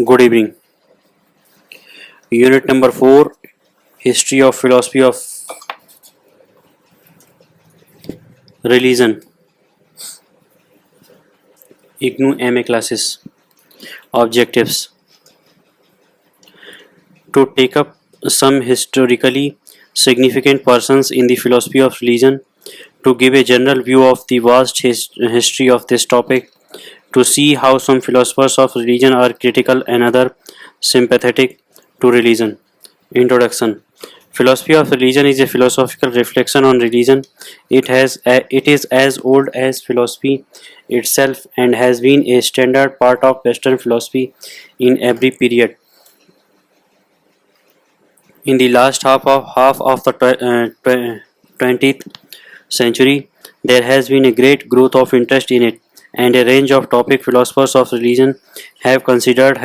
Good evening. Unit number 4, History of Philosophy of Religion, IGNOU MA classes. Objectives: to take up some historically significant persons in the philosophy of religion, to give a general view of the vast history of this topic, to see how some philosophers of religion are critical and other sympathetic to religion. Introduction. Philosophy of religion is a philosophical reflection on religion. It is as old as philosophy itself and has been a standard part of Western philosophy in every period. In the last half of the 20th century, there has been a great growth of interest in it, and a range of topic have considered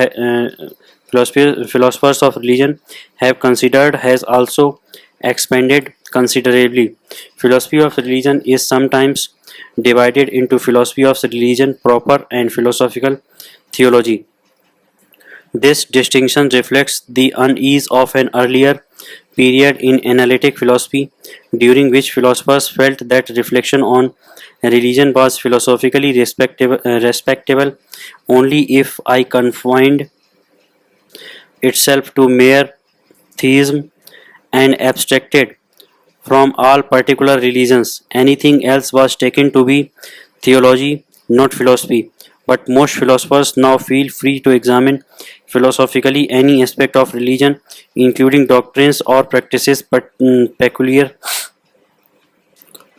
philosophers of religion have considered has also expanded considerably. Philosophy of religion is sometimes divided into philosophy of religion proper and philosophical theology. This distinction reflects the unease of an earlier period in analytic philosophy, during which philosophers felt that reflection on religion was philosophically respectable only if I confined itself to mere theism and abstracted from all particular religions. Anything else was taken to be theology, not philosophy. But most philosophers now feel free to examine philosophically any aspect of religion, including doctrines or practices peculiar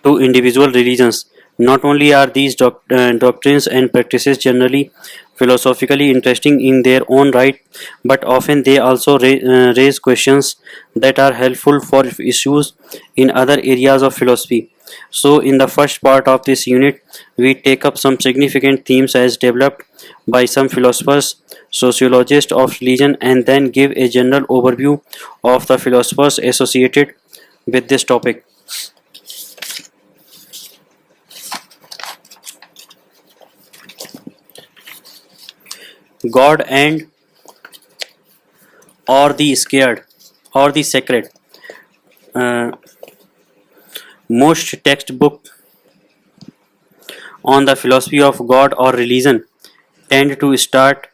to individual religions. Not only are these doctrines and practices generally philosophically interesting in their own right, but often they also raise questions that are helpful for issues in other areas of philosophy. So, in the first part of this unit, we take up some significant themes as developed by some philosophers, sociologists of religion, and then give a general overview of the philosophers associated with this topic. God and or the scared or the sacred. Uh, Most textbooks on the philosophy of God or religion tend to start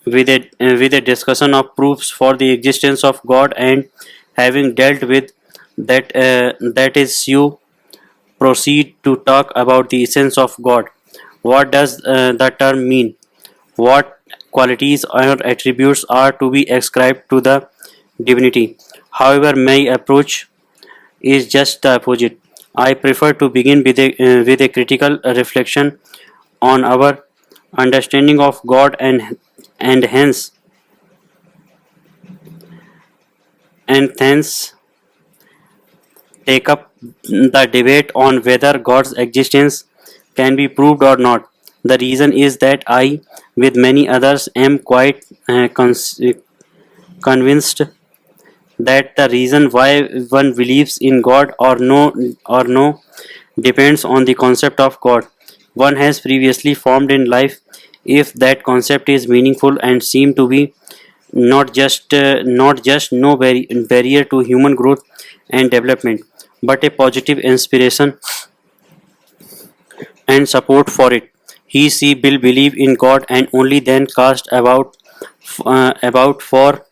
with a discussion of proofs for the existence of God, and having dealt with that is you proceed to talk about the essence of God. What does the term mean? What qualities or attributes are to be ascribed to the divinity? However, my approach is just the opposite. I prefer to begin with a critical reflection on our understanding of God, and hence take up the debate on whether God's existence can be proved or not. The reason is that I, with many others, am quite convinced that the reason why one believes in God or no depends on the concept of God one has previously formed in life. If that concept is meaningful and seem to be not just no barrier to human growth and development, but a positive inspiration and support for it, he she will believe in God and only then cast about for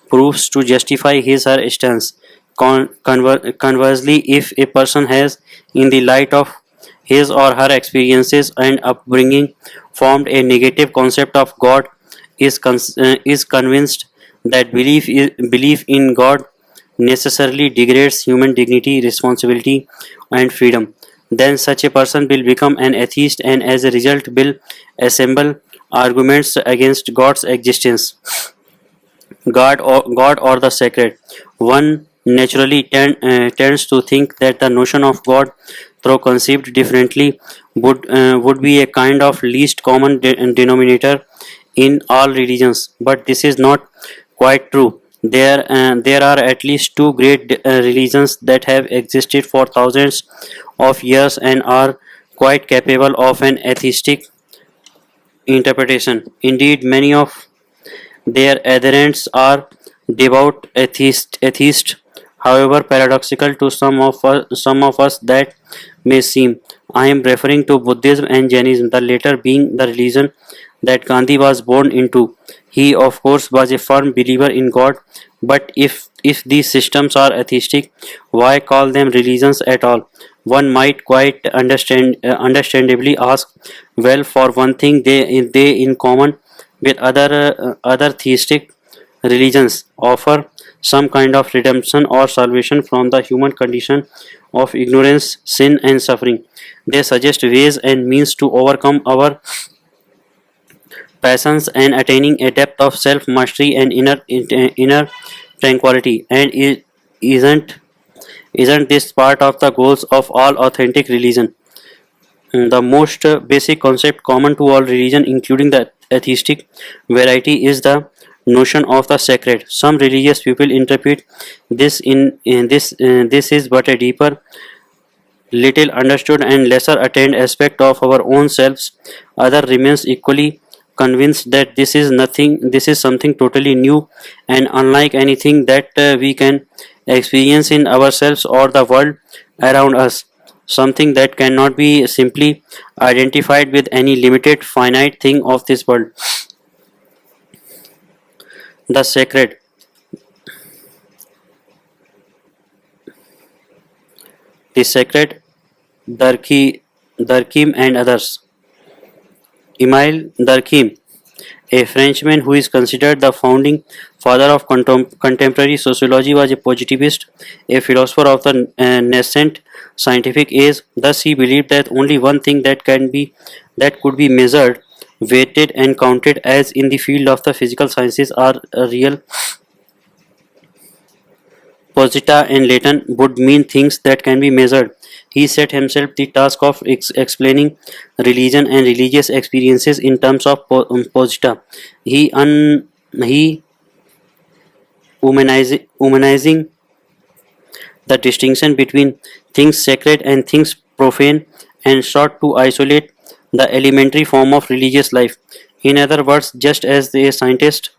proofs to justify his or her stance. Conversely, if a person has, in the light of his or her experiences and upbringing, formed a negative concept of God, is convinced that belief in God necessarily degrades human dignity, responsibility, and freedom, then such a person will become an atheist and as a result will assemble arguments against God's existence. God or the sacred. One naturally tends to think that the notion of God, though conceived differently, would be a kind of least common denominator in all religions. But this is not quite true. There are at least two great religions that have existed for thousands of years and are quite capable of an atheistic interpretation. Indeed, Their adherents are devout atheists. However paradoxical to some of us that may seem, I am referring to Buddhism and Jainism, the latter being the religion that Gandhi was born into. He, of course, was a firm believer in God, but if these systems are atheistic, why call them religions at all? One might quite understandably ask. Well, for one thing, they in common with other theistic religions offer some kind of redemption or salvation from the human condition of ignorance, sin, and suffering. They suggest ways and means to overcome our passions and attaining a depth of self mastery and inner tranquility. And isn't this part of the goals of all authentic religion? The most basic concept common to all religion, including the atheistic variety, is the notion of the sacred. Some religious people interpret this in this is but a deeper, little understood and lesser attained aspect of our own selves. Other remains equally convinced that this is something totally new and unlike anything that we can experience in ourselves or the world around us, something that cannot be simply identified with any limited finite thing of this world. The sacred, the sacred, Durkheim and others. Emile Durkheim, a Frenchman who is considered the founding father of contemporary sociology, was a positivist, a philosopher of the nascent scientific age. Thus, he believed that only one thing that could be measured, weighted, and counted, as in the field of the physical sciences, are real. Posita and Latin would mean things that can be measured. He set himself the task of explaining religion and religious experiences in terms of posita. He humanizing the distinction between things sacred and things profane, and sought to isolate the elementary form of religious life. In other words, just as a scientist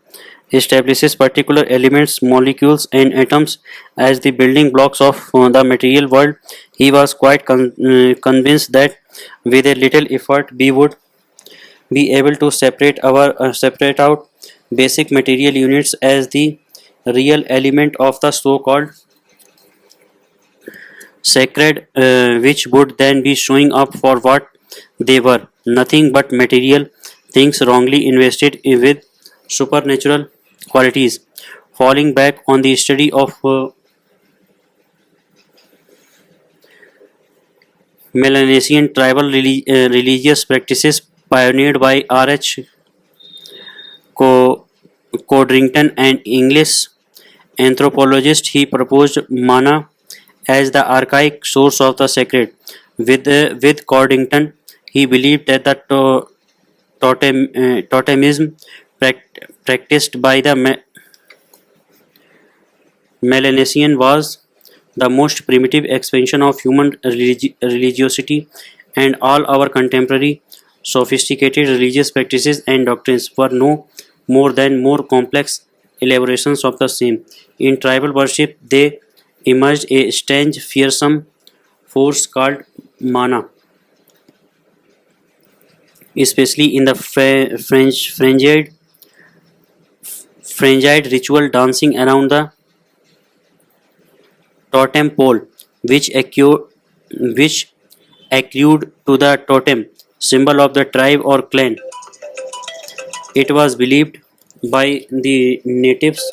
establishes particular elements, molecules, and atoms as the building blocks of the material world, he was quite convinced that with a little effort we would be able to separate out basic material units as the real element of the so-called sacred, which would then be showing up for what they were, nothing but material things wrongly invested with supernatural qualities. Falling back on the study of Melanesian tribal religious practices pioneered by R.H. Codrington, an English anthropologist, he proposed mana as the archaic source of the sacred. With Codrington, he believed that the totemism practiced by the Melanesian was the most primitive expansion of human religiosity, and all our contemporary sophisticated religious practices and doctrines were no more than more complex elaborations of the same. In tribal worship, they emerged a strange, fearsome force called mana, especially in the Frangide ritual dancing around the totem pole, which accrued to the totem, symbol of the tribe or clan. It was believed by the natives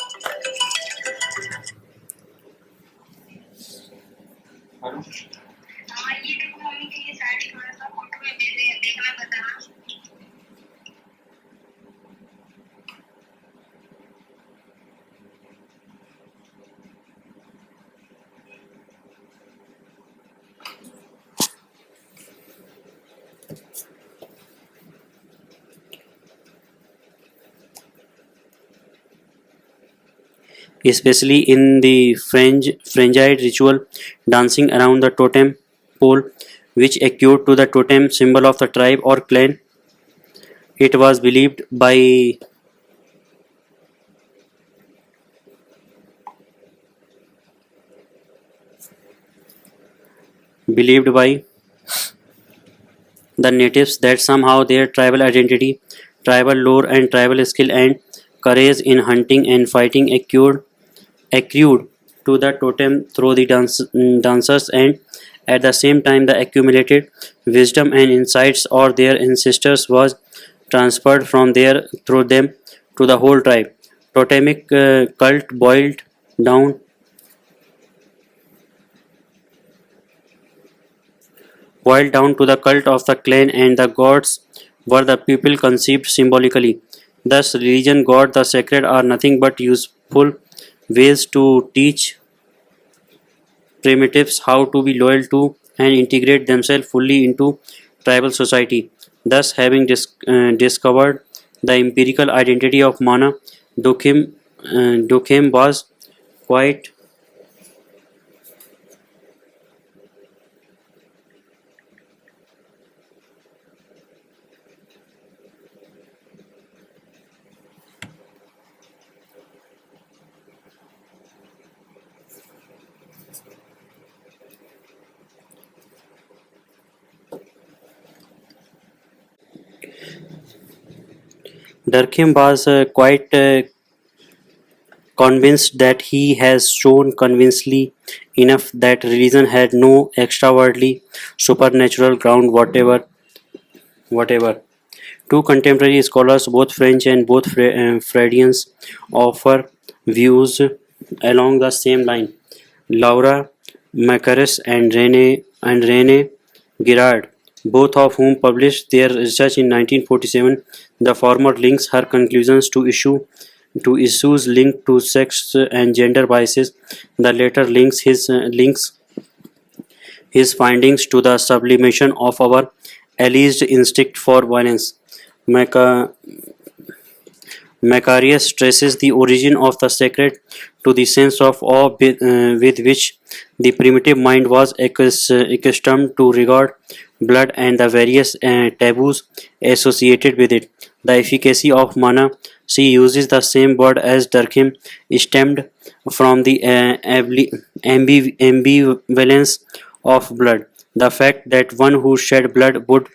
especially in the Frangide ritual, dancing around the totem pole, which accrued to the totem symbol of the tribe or clan. It was believed by believed by the natives that somehow their tribal identity, tribal lore, and tribal skill and courage in hunting and fighting accrued to the totem through the dancers, and at the same time the accumulated wisdom and insights or their ancestors was transferred from there through them to the whole tribe. Totemic cult boiled down to the cult of the clan, and the gods were the people conceived symbolically. Thus, religion, God, the sacred are nothing but useful ways to teach primitives how to be loyal to and integrate themselves fully into tribal society. Thus, having discovered the empirical identity of Mana, Dukim was quite Durkheim was quite convinced that he has shown convincingly enough that religion had no extraordinary supernatural ground whatever. Two contemporary scholars, both French and both Freudians, offer views along the same line. Laura Macarius and Rene Girard, both of whom published their research in 1947. The former links her conclusions to issues linked to sex and gender biases. The latter links his findings to the sublimation of our alleged instinct for violence. Maca- Macarius traces the origin of the sacred to the sense of awe with which the primitive mind was accustomed to regard blood and the various taboos associated with it. The efficacy of mana, she uses the same word as Durkheim, stemmed from the ambivalence of blood. The fact that one who shed blood would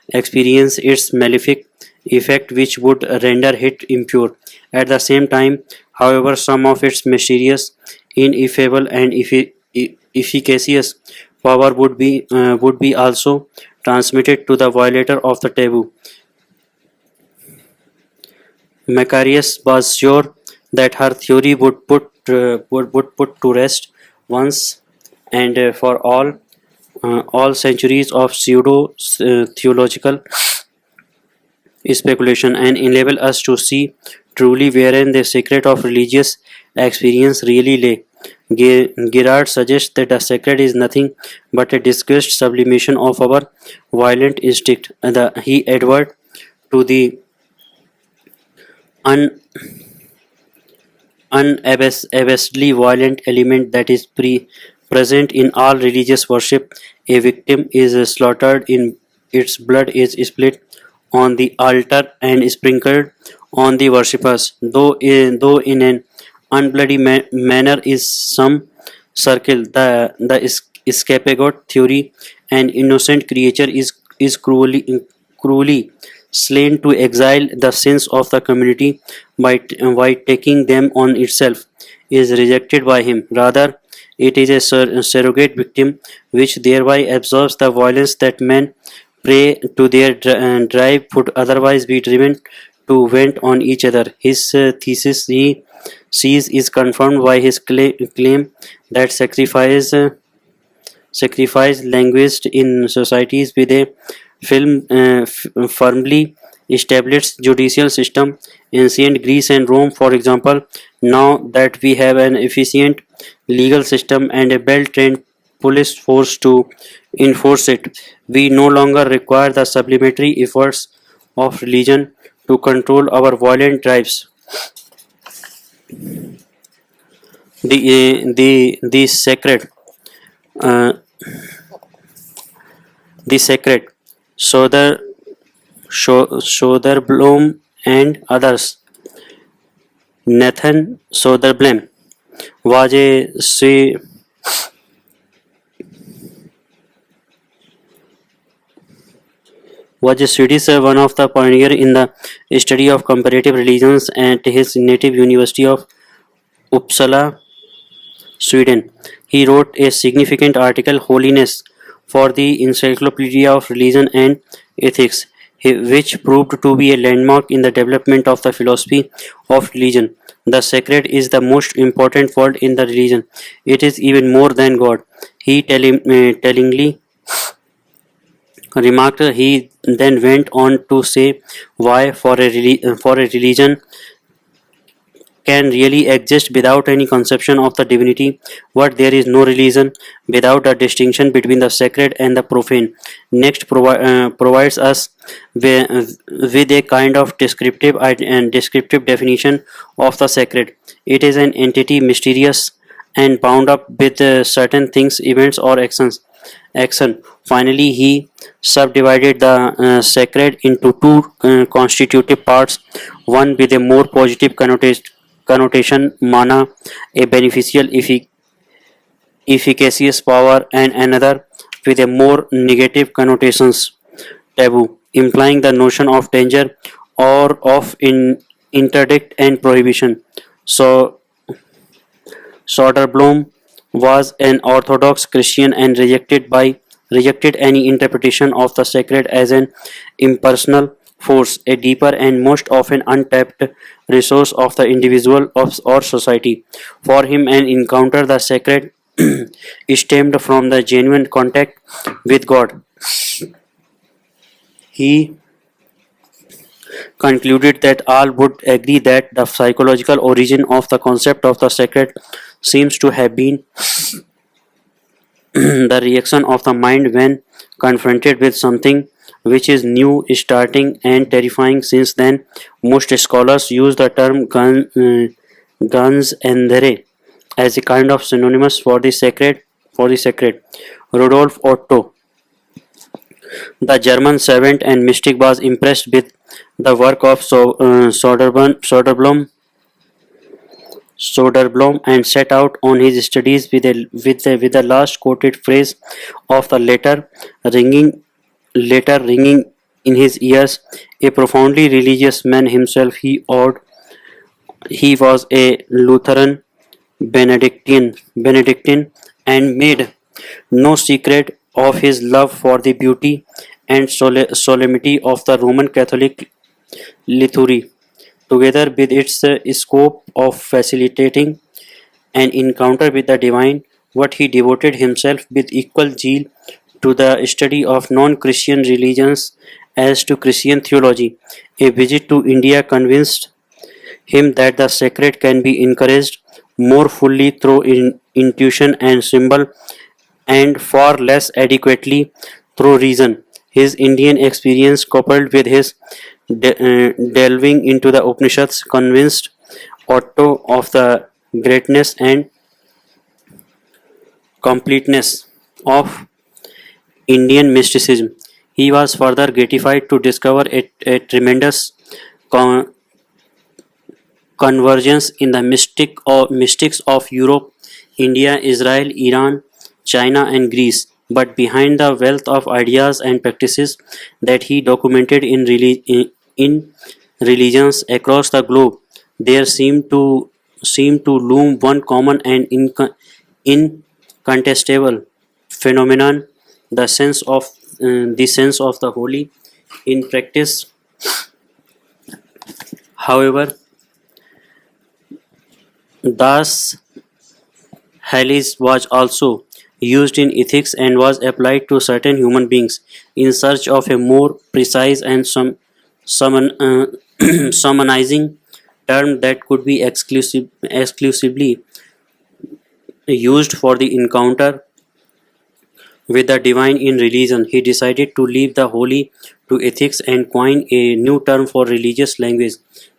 experience its malefic effect which would render it impure. At the same time, however, some of its mysterious, ineffable, and efficacious power would be also transmitted to the violator of the taboo. Macarius was sure that her theory would put to rest once and for all centuries of pseudo theological speculation and enable us to see truly wherein the secret of religious experience really lay. Girard suggests that the sacred is nothing but a disguised sublimation of our violent instinct. He adverted to the un, unabashedly violent element that is present in all religious worship. A victim is slaughtered in its blood is split on the altar and sprinkled on the worshippers, though in an unbloody manner is some circle. The scapegoat theory, an innocent creature is cruelly slain to exile the sins of the community by taking them on itself, is rejected by him. Rather, it is a surrogate victim which thereby absorbs the violence that men prey to their drive would otherwise be driven to vent on each other. His thesis he sees is confirmed by his claim that sacrifice languished in societies with a firmly established judicial system. Ancient Greece and Rome, for example, now that we have an efficient legal system and a well trained police force to enforce it, we no longer require the subliminary efforts of religion to control our violent drives. The sacred, uh, the sacred, Soder Soderblom and others. Nathan Soderblom was a was a Swedish one of the pioneer in the study of comparative religions at his native University of Uppsala, Sweden. He wrote a significant article, Holiness, for the Encyclopedia of Religion and Ethics, which proved to be a landmark in the development of the philosophy of religion. The sacred is the most important word in the religion. It is even more than God. He tellingly remarked. He then went on to say why for a religion can really exist without any conception of the divinity, but there is no religion without a distinction between the sacred and the profane. Next, provides us with a kind of descriptive definition of the sacred. It is an entity mysterious and bound up with certain things, events, or actions. Action. Finally, he subdivided the sacred into two constitutive parts, one with a more positive connotation, mana, a beneficial, efficacious power, and another with a more negative connotations, taboo, implying the notion of danger or of interdict and prohibition. So, Soderblom was an Orthodox Christian and rejected any interpretation of the sacred as an impersonal force, a deeper and most often untapped resource of the individual or society. For him, an encounter the sacred stemmed from the genuine contact with God. He concluded that all would agree that the psychological origin of the concept of the sacred seems to have been the reaction of the mind when confronted with something which is new, starting, and terrifying. Since then, most scholars use the term guns andere as a kind of synonymous for the sacred. Rudolf Otto, the German savant and mystic, was impressed with the work of Soderblom and set out on his studies with the last quoted phrase of the letter ringing in his ears. A profoundly religious man himself, he was a Lutheran Benedictine and made no secret of his love for the beauty and solemnity of the Roman Catholic liturgy, together with its scope of facilitating an encounter with the divine. What he devoted himself with equal zeal to the study of non-Christian religions as to Christian theology. A visit to India convinced him that the sacred can be encouraged more fully through intuition and symbol, and far less adequately through reason. His Indian experience, coupled with his delving into the Upanishads, convinced Otto of the greatness and completeness of Indian mysticism. He was further gratified to discover a tremendous con- convergence in the mystics of Europe, India, Israel, Iran, China, and Greece. But behind the wealth of ideas and practices that he documented in religions across the globe, there seemed to loom one common and incontestable phenomenon: the sense of the holy. In practice, however, thus Halis was also used in ethics and was applied to certain human beings in search of a more precise and summon, summonizing term that could be exclusively used for the encounter with the divine in religion. He decided to leave the holy to ethics and coin a new term for religious language.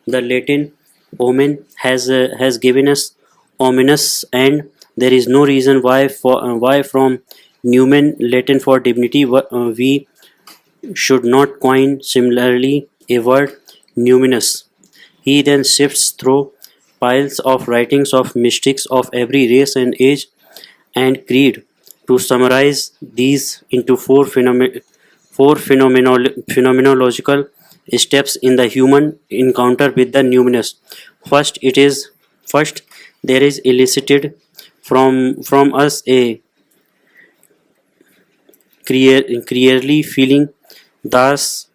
The Latin omen has given us ominous, and there is no reason why from Newman Latin for divinity we should not coin similarly a word numinous. He then sifts through piles of writings of mystics of every race and age and creed to summarize these into four phenomenological steps in the human encounter with the numinous. First there is elicited from us a clearly feeling, thus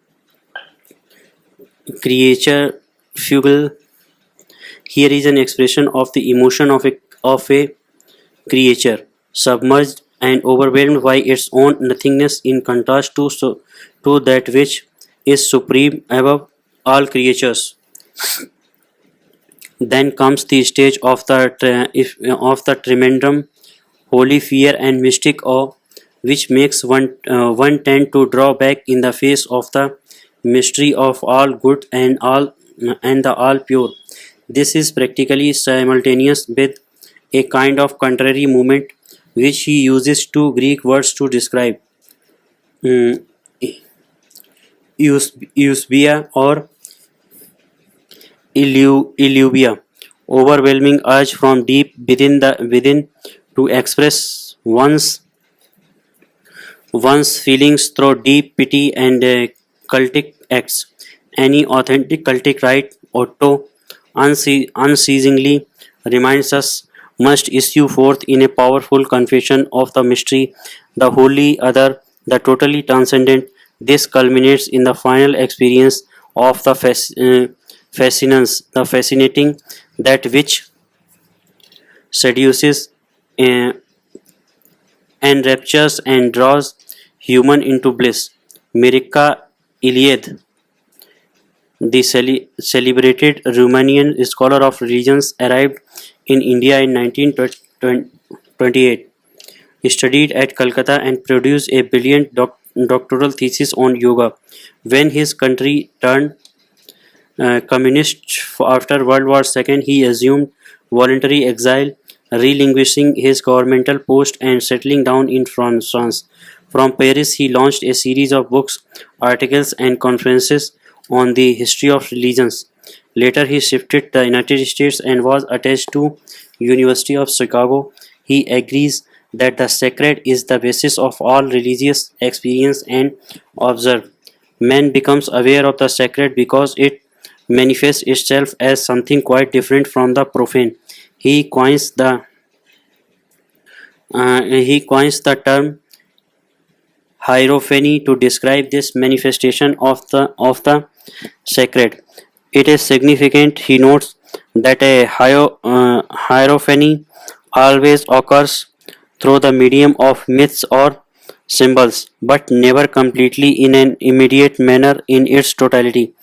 creature fugal. Here is an expression of the emotion of a creature submerged and overwhelmed by its own nothingness in contrast to that which is supreme above all creatures. Then comes the stage of the tremendum, holy fear and mystic awe, which makes one tend to draw back in the face of the mystery of all good and the all pure. This is practically simultaneous with a kind of contrary movement which he uses two Greek words to describe, mm, eusbia or illuvia, overwhelming urge from deep within to express one's feelings through deep pity and cultic acts. Any authentic cultic rite, Otto unceasingly reminds us, must issue forth in a powerful confession of the mystery, the wholly other, the totally transcendent. This culminates in the final experience of the fascinance, the fascinating, that which seduces, uh, enraptures, and draws human into bliss. Mirka Iliad, the celebrated Romanian scholar of religions, arrived in India in 1928, studied at Calcutta, and produced a brilliant doctoral thesis on yoga. When his country turned communist after World War II, he assumed voluntary exile, relinquishing his governmental post and settling down in France. From Paris, he launched a series of books, articles, and conferences on the history of religions. Later, he shifted to the United States and was attached to University of Chicago. He agrees that the sacred is the basis of all religious experience and observe. Man becomes aware of the sacred because it manifests itself as something quite different from the profane. He coins the term hierophany to describe this manifestation of the sacred. It is significant, he notes, that a hierophany always occurs through the medium of myths or symbols, but never completely in an immediate manner in its totality.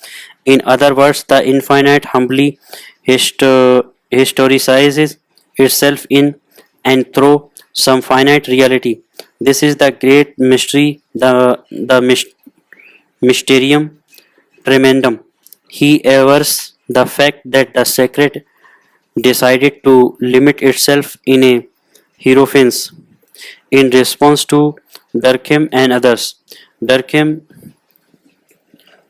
In other words, the infinite humbly historicizes itself in and through some finite reality. This is the great mystery, the mysterium tremendum. He avers the fact that the sacred decided to limit itself in a hierophants in response to Durkheim and others. Durkheim,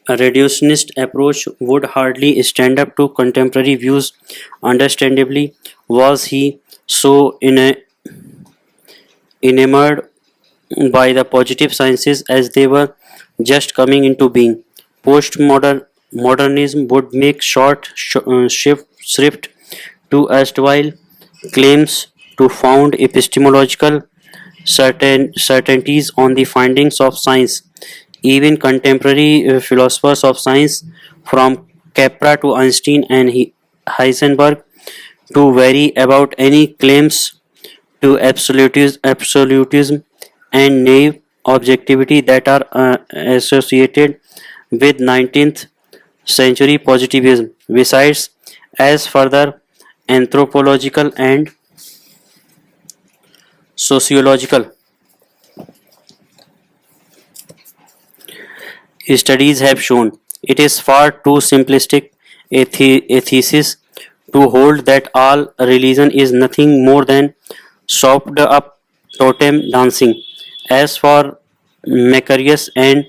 a reductionist approach, would hardly stand up to contemporary views. Understandably, was he so enamored by the positive sciences as they were just coming into being. Postmodernism would make short shift to erstwhile claims to found epistemological certainties on the findings of science. Even contemporary philosophers of science, from Kepler to Einstein and Heisenberg, to vary about any claims to absolutism and naive objectivity that are associated with 19th century positivism. Besides, as further anthropological and sociological studies have shown, it is far too simplistic a thesis to hold that all religion is nothing more than sopped up totem dancing. As for Macarius and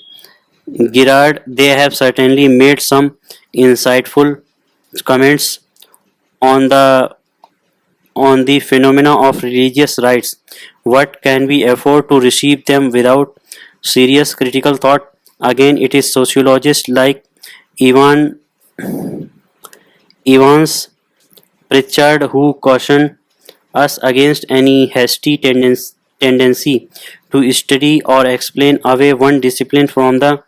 Girard, they have certainly made some insightful comments on the phenomena of religious rites. What can we afford to receive them without serious critical thought? Again, it is sociologists like Ivan Evans Pritchard who caution us against any hasty tendency to study or explain away one discipline from the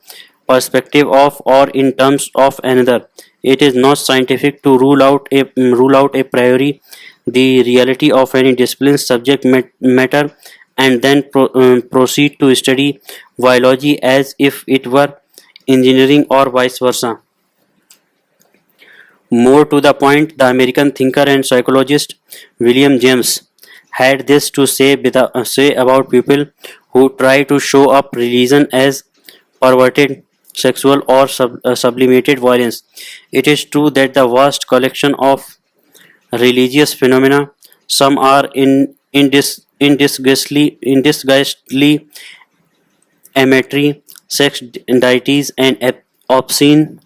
perspective of or in terms of another. It is not scientific to rule out a priori the reality of any discipline subject matter and then proceed to study biology as if it were engineering or vice versa. More to the point, the American thinker and psychologist William James had this to say about people who try to show up religion as perverted, sexual, or sublimated violence. It is true that the vast collection of religious phenomena, some are indisguisedly amatory, sex deities, and obscene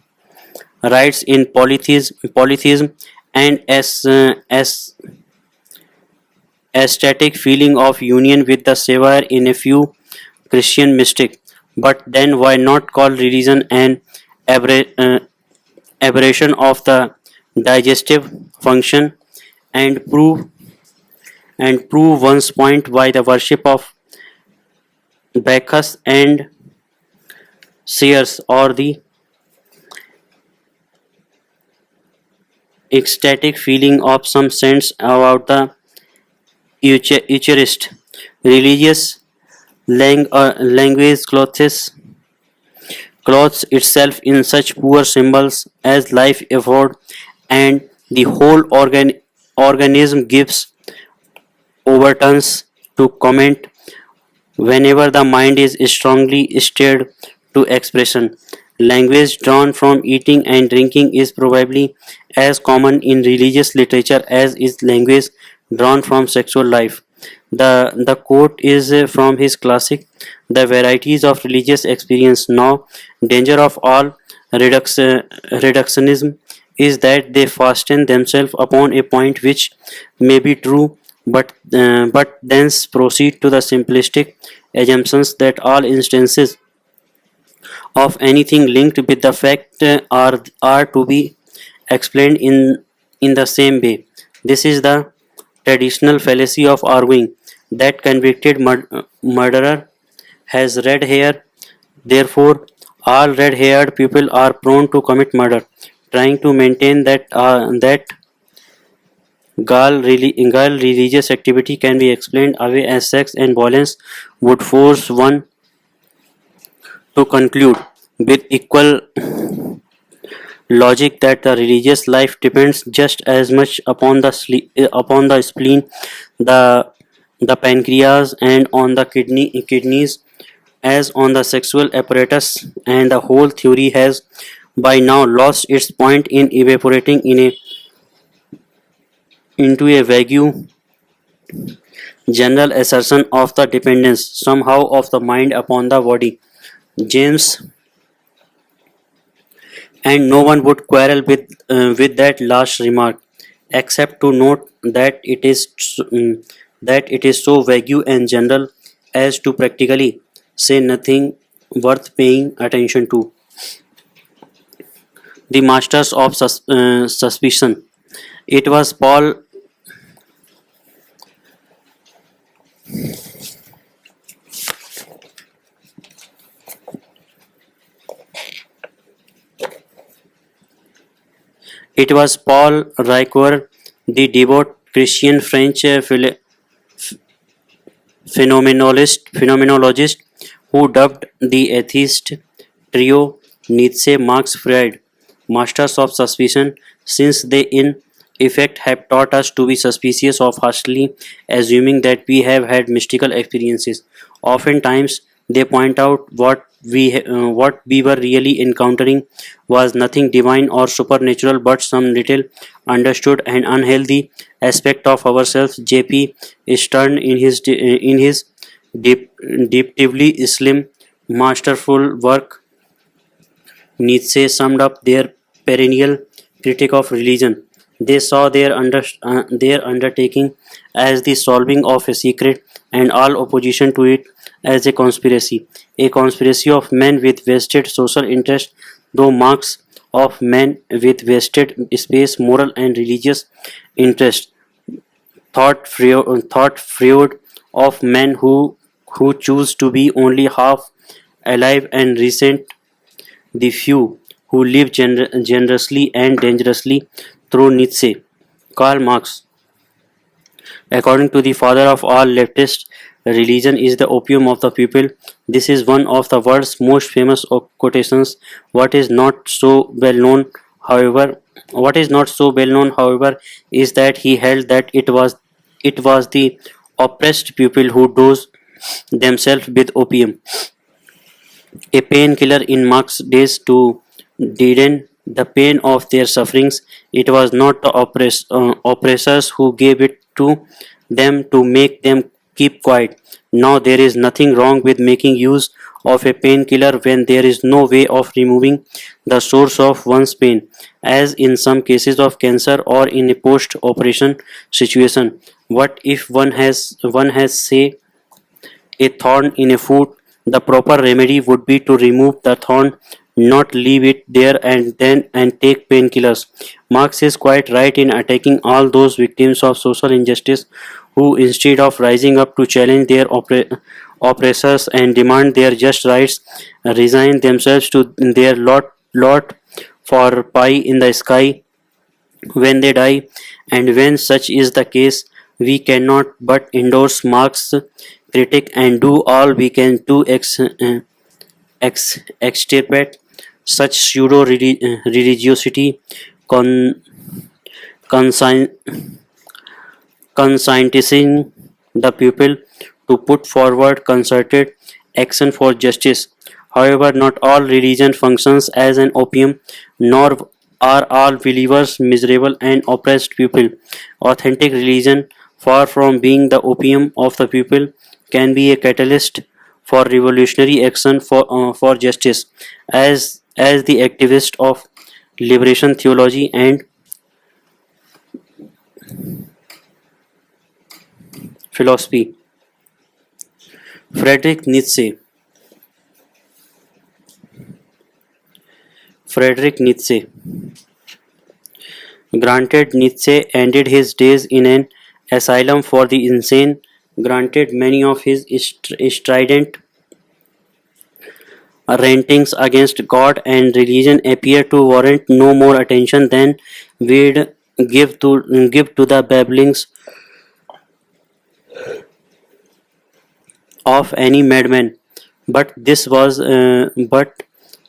rites in polytheism and as aesthetic feeling of union with the Savior in a few Christian mystic. But then why not call religion an aberra- uh, aberration of the digestive function and prove one's point by the worship of Bacchus and Ceres or the ecstatic feeling of some sense about the Eucharist. Religious language clothes itself in such poor symbols as life afford, and the whole organism gives overturns to comment whenever the mind is strongly stirred to expression. Language drawn from eating and drinking is probably as common in religious literature as is language drawn from sexual life. The quote is from his classic The Varieties of Religious Experience. Now, danger of all reductionism is that they fasten themselves upon a point which may be true, but thence proceed to the simplistic assumptions that all instances of anything linked with the fact are to be explained in the same way. This is the traditional fallacy of arguing that convicted murderer has red hair, therefore all red-haired people are prone to commit murder. Trying to maintain that Gall religious activity can be explained away as sex and violence would force one to conclude with equal logic that the religious life depends just as much upon upon the spleen, the pancreas, and on the kidneys as on the sexual apparatus, and the whole theory has by now lost its point in evaporating into a vague general assertion of the dependence somehow of the mind upon the body. James and no one would quarrel with that last remark, except to note that it is so vague and general as to practically say nothing worth paying attention to. The masters of suspicion. It was Paul. It was Paul Ricoeur, the devout Christian French phenomenologist, who dubbed the atheist trio Nietzsche, Marx, Freud masters of suspicion, since they in effect have taught us to be suspicious of hastily assuming that we have had mystical experiences. Oftentimes, they point out what we were really encountering was nothing divine or supernatural but some little understood and unhealthy aspect of ourselves. J.P. Stern in his deeply slim, masterful work Nietzsche summed up their perennial critique of religion. They saw their undertaking as the solving of a secret, and all opposition to it as a conspiracy of men with vested social interest, though Marx of men with vested space, moral and religious interest, thought Freud of men who choose to be only half alive and resent the few who live generously and dangerously through Nietzsche. Karl Marx, according to the father of all leftists, religion is the opium of the people. This is one of the world's most famous quotations. What is not so well known, however, is that he held that it was the oppressed people who dose themselves with opium, a painkiller in Marx's days to deaden the pain of their sufferings. It was not the oppressors who gave it to them to make them keep quiet. Now, there is nothing wrong with making use of a painkiller when there is no way of removing the source of one's pain, as in some cases of cancer or in a post-operation situation. What if one has say a thorn in a foot? The proper remedy would be to remove the thorn, not leave it there and take painkillers. Marx is quite right in attacking all those victims of social injustice who, instead of rising up to challenge their oppressors and demand their just rights, resign themselves to their lot for pie in the sky when they die. And when such is the case, we cannot but endorse Marx's critique and do all we can to extirpate such pseudo religiosity, con, consign, conscientizing the people to put forward concerted action for justice. However, not all religion functions as an opium, nor are all believers miserable and oppressed people. Authentic religion, far from being the opium of the people, can be a catalyst for revolutionary action for justice, as the activist of liberation theology and philosophy. Friedrich Nietzsche. Friedrich Nietzsche. Granted, Nietzsche ended his days in an asylum for the insane. Granted, many of his strident rantings against God and religion appear to warrant no more attention than we'd give to the babblings of any madman. But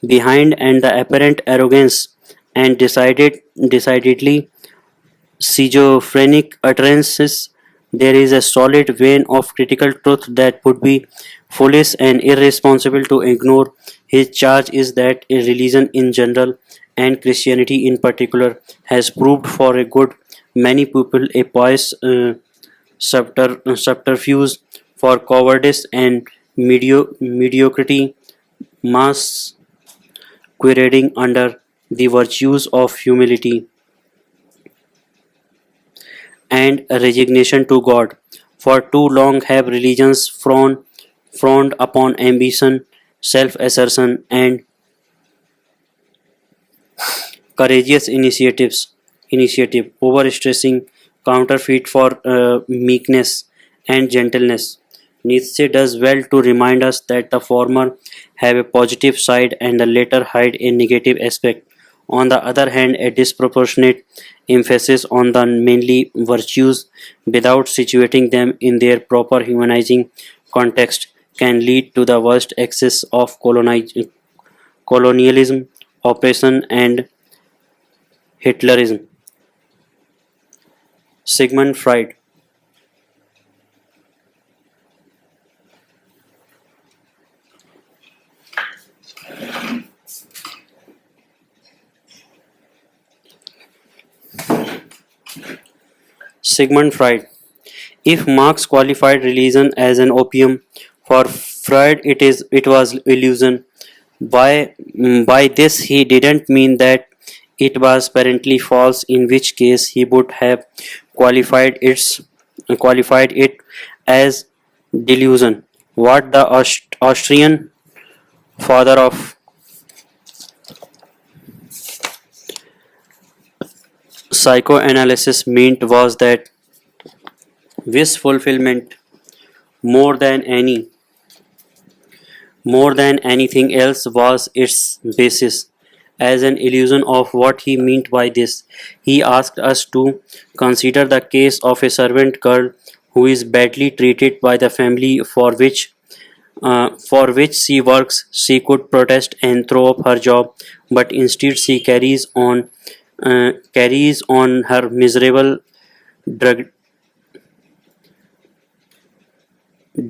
behind and the apparent arrogance and decidedly schizophrenic utterances, there is a solid vein of critical truth that would be foolish and irresponsible to ignore. His charge is that a religion in general, and Christianity in particular, has proved for a good many people a pious subterfuge for cowardice and mediocrity, masquerading under the virtues of humility and resignation to God. For too long have religions frowned upon ambition, self-assertion, and courageous initiative, overstressing counterfeit for meekness and gentleness. Nietzsche does well to remind us that the former have a positive side and the latter hide a negative aspect. On the other hand, a disproportionate emphasis on the mainly virtues without situating them in their proper humanizing context can lead to the worst excess of colonialism, oppression, and Hitlerism. Sigmund Freud. Sigmund Freud. If Marx qualified religion as an opium, for Freud it was illusion. By this he didn't mean that it was apparently false, in which case he would have qualified its qualified it as delusion. What the Austrian father of psychoanalysis meant was that wish fulfillment more than anything else was its basis. As an illusion of what he meant by this, he asked us to consider the case of a servant girl who is badly treated by the family for which she works. She could protest and throw up her job, but instead she carries on her miserable drug,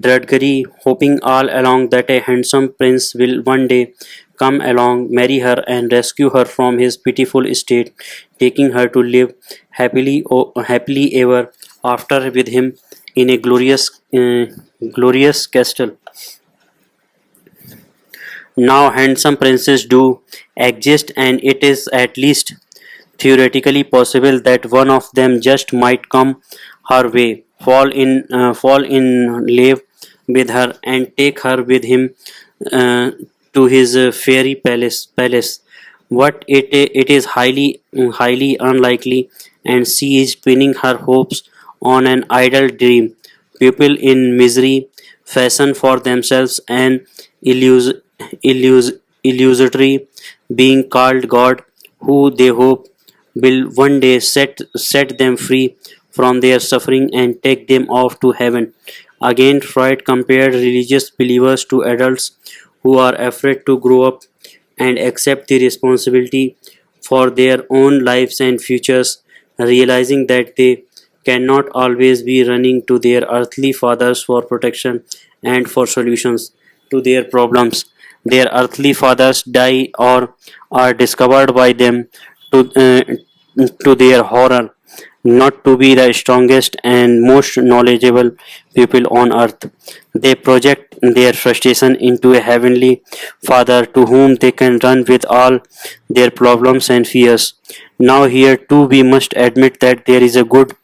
drudgery, hoping all along that a handsome prince will one day come along, marry her, and rescue her from his pitiful state, taking her to live happily ever after with him in a glorious castle. Now, handsome princes do exist, and it is at least theoretically possible that one of them just might come her way, fall in love with her, and take her with him uh, to his fairy palace. But it is highly unlikely, and she is pinning her hopes on an idle dream. People in misery fashion for themselves an illus- illus- illusory being called God, who they hope will one day set them free from their suffering and take them off to heaven. Again, Freud compared religious believers to adults who are afraid to grow up and accept the responsibility for their own lives and futures, realizing that they cannot always be running to their earthly fathers for protection and for solutions to their problems. Their earthly fathers die or are discovered by them to their horror, not to be the strongest and most knowledgeable people on earth. They project their frustration into a heavenly Father to whom they can run with all their problems and fears. Now, here too, we must admit that there is a good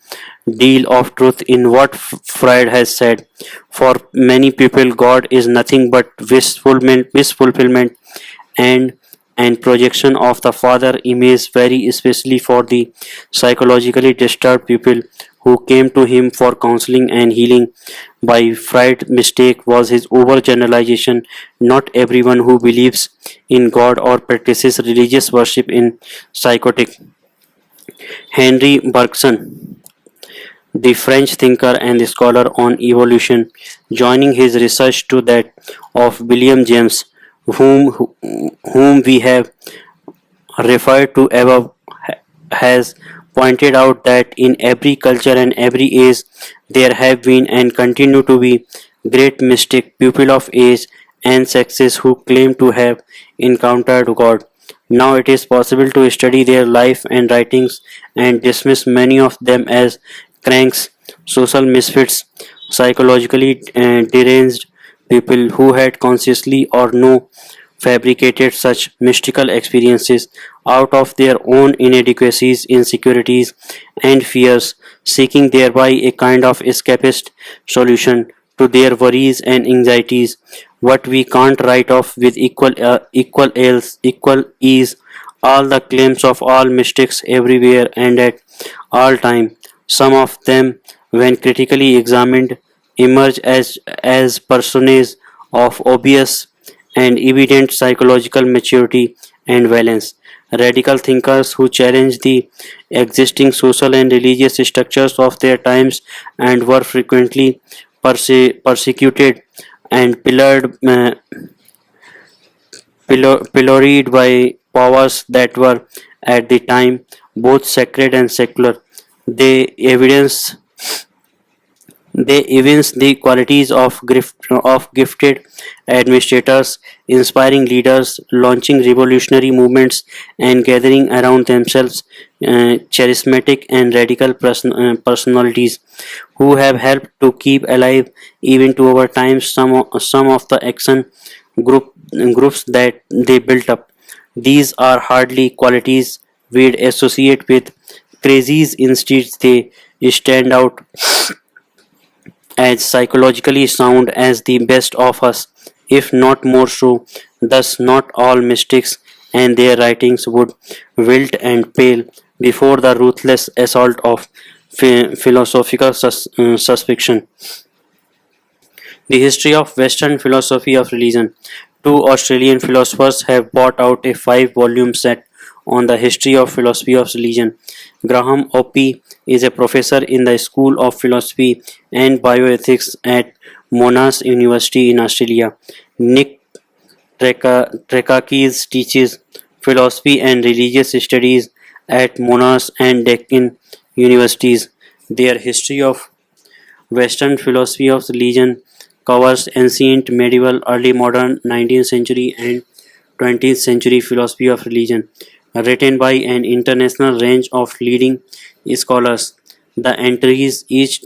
deal of truth in what Freud has said. For many people, God is nothing but wish fulfillment and projection of the father image, very especially for the psychologically disturbed people who came to him for counseling and healing. By Freud's mistake was his overgeneralization. Not everyone who believes in God or practices religious worship in psychotic. Henry Bergson, the French thinker and scholar on evolution, joining his research to that of William James, whom we have referred to above, has pointed out that in every culture and every age there have been and continue to be great mystic people of age and sexes who claim to have encountered God. Now it is possible to study their life and writings and dismiss many of them as cranks, social misfits, psychologically deranged people who had consciously or no fabricated such mystical experiences out of their own inadequacies, insecurities, and fears, seeking thereby a kind of escapist solution to their worries and anxieties. What we can't write off with equal ease all the claims of all mystics everywhere and at all time. Some of them, when critically examined, emerge as personages of obvious and evident psychological maturity and valence. Radical thinkers who challenge the existing social and religious structures of their times and were frequently persecuted and pilloried by powers that were at the time both sacred and secular. They evidence they evince the qualities of gifted administrators, inspiring leaders, launching revolutionary movements, and gathering around themselves charismatic and radical personalities who have helped to keep alive even to our times some of the action groups that they built up. These are hardly qualities we'd associate with crazies. Instead, they stand out as psychologically sound as the best of us, if not more so. Thus, not all mystics and their writings would wilt and pale before the ruthless assault of philosophical suspicion. The history of Western philosophy of religion. Two Australian philosophers have brought out a five-volume set on the history of philosophy of religion. Graham Oppy is a professor in the School of Philosophy and Bioethics at Monash University in Australia. Nick Trekakis teaches philosophy and religious studies at Monash and Deccan universities. Their history of Western philosophy of religion covers ancient, medieval, early modern, 19th century, and 20th century philosophy of religion, written by an international range of leading scholars. The entries each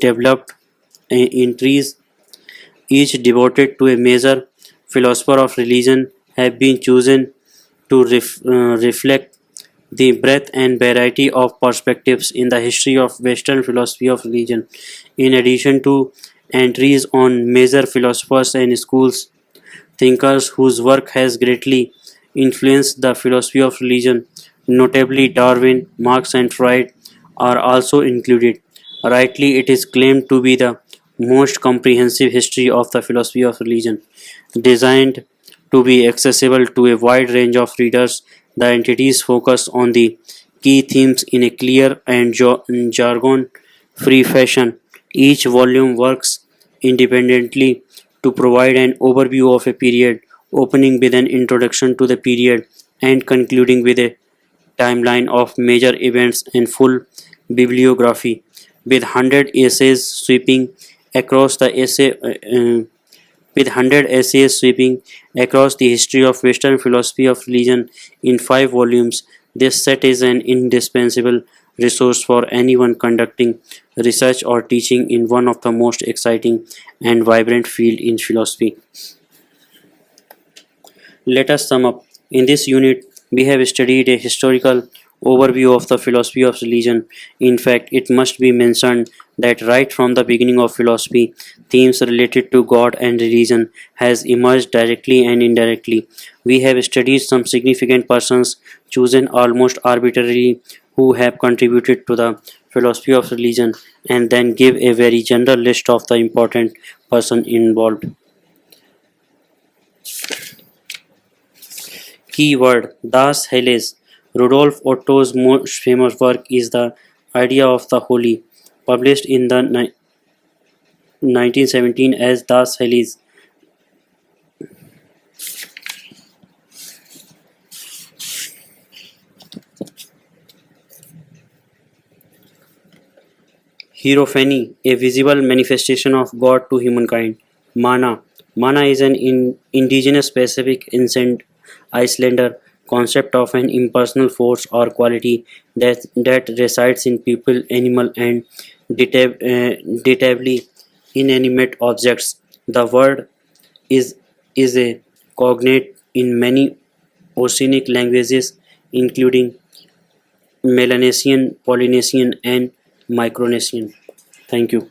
devoted to a major philosopher of religion have been chosen to reflect the breadth and variety of perspectives in the history of Western philosophy of religion. In addition to entries on major philosophers and schools, thinkers whose work has greatly influenced the philosophy of religion, notably Darwin, Marx, and Freud, are also included. Rightly, it is claimed to be the most comprehensive history of the philosophy of religion. Designed to be accessible to a wide range of readers, the entities focus on the key themes in a clear and jargon free fashion. Each volume works independently to provide an overview of a period, opening with an introduction to the period and concluding with a timeline of major events and full bibliography, with 100 essays sweeping across the essay with 100 essays sweeping across the history of Western philosophy of religion in 5 volumes. This set is an indispensable resource for anyone conducting research or teaching in one of the most exciting and vibrant field in philosophy. Let us sum up. In this unit, we have studied a historical overview of the philosophy of religion. In fact, it must be mentioned that right from the beginning of philosophy, themes related to God and religion has emerged directly and indirectly. We have studied some significant persons chosen almost arbitrarily who have contributed to the philosophy of religion and then give a very general list of the important person involved. Keyword Das Heiles. Rudolf Otto's most famous work is The Idea of the Holy, published in the 1917 as Das Heiles. Hierophany, a visible manifestation of God to humankind. Mana. Mana is an indigenous Pacific ancient Islander concept of an impersonal force or quality that resides in people, animal, and datably inanimate objects. The word is is a cognate in many Oceanic languages, including Melanesian, Polynesian, and Micronesian. Thank you.